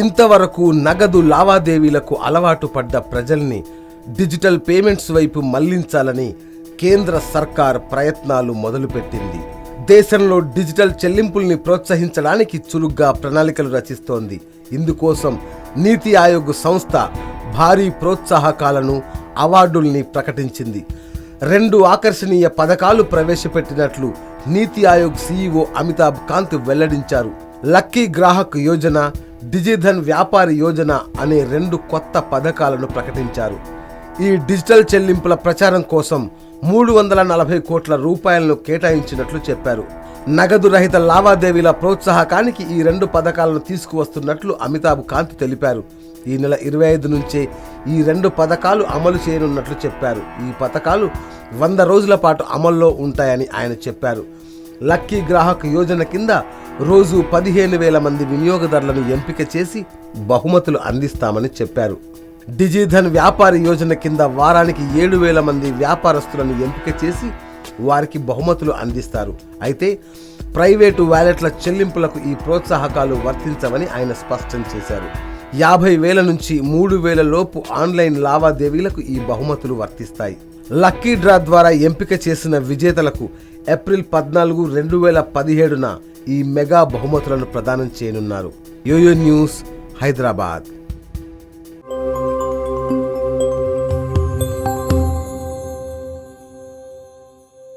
ఇంతవరకు నగదు లావాదేవీలకు అలవాటు పడ్డ ప్రజల్ని డిజిటల్ పేమెంట్స్ వైపు మళ్లించాలని కేంద్ర సర్కార్ ప్రయత్నాలు మొదలుపెట్టింది. దేశంలో డిజిటల్ చెల్లింపుల్ని ప్రోత్సహించడానికి చురుగ్గా ప్రణాళికలు రచిస్తోంది. ఇందుకోసం నీతి ఆయోగ్ సంస్థ భారీ ప్రోత్సాహకాలను, అవార్డుల్ని ప్రకటించింది. 2 ఆకర్షణీయ పథకాలు ప్రవేశపెట్టినట్లు నీతి ఆయోగ్ సీఈఓ అమితాబ్ కాంత్ వెల్లడించారు. లక్కీ గ్రాహక్ యోజన, డిజిధన్ వ్యాపారి యోజన అనే 2 కొత్త పథకాలను ప్రకటించారు. ఈ డిజిటల్ చెల్లింపుల ప్రచారం కోసం 340 కోట్ల రూపాయలను కేటాయించినట్లు చెప్పారు. నగదు రహిత లావాదేవీల ప్రోత్సాహకానికి ఈ 2 పథకాలను తీసుకువస్తున్నట్లు అమితాబ్ కాంత్ తెలిపారు. ఈ నెల 25 నుంచే ఈ 2 పథకాలు అమలు చేయనున్నట్లు చెప్పారు. ఈ పథకాలు 100 రోజుల పాటు అమల్లో ఉంటాయని ఆయన చెప్పారు. లక్కీ గ్రాహక్ యోజన కింద రోజు 15,000 మంది వినియోగదారులను ఎంపిక చేసి బహుమతులు అందిస్తామని చెప్పారు. డిజిధన్ వ్యాపారి యోజన కింద వారానికి 7,000 మంది వ్యాపారస్తులను ఎంపిక చేసి వారికి బహుమతులు అందిస్తారు. అయితే ప్రైవేటు వ్యాలెట్ల చెల్లింపులకు ఈ ప్రోత్సాహకాలు వర్తించవని ఆయన స్పష్టం చేశారు. 50,000 నుంచి 3,000 లోపు ఆన్లైన్ లావాదేవీలకు ఈ బహుమతులు వర్తిస్తాయి. లక్కీ డ్రా ద్వారా ఎంపిక చేసిన విజేతలకు ఏప్రిల్ 14, 2017న ఈ మెగా బహుమతులను ప్రదానం చేయనున్నారు. YoYo news, Hyderabad.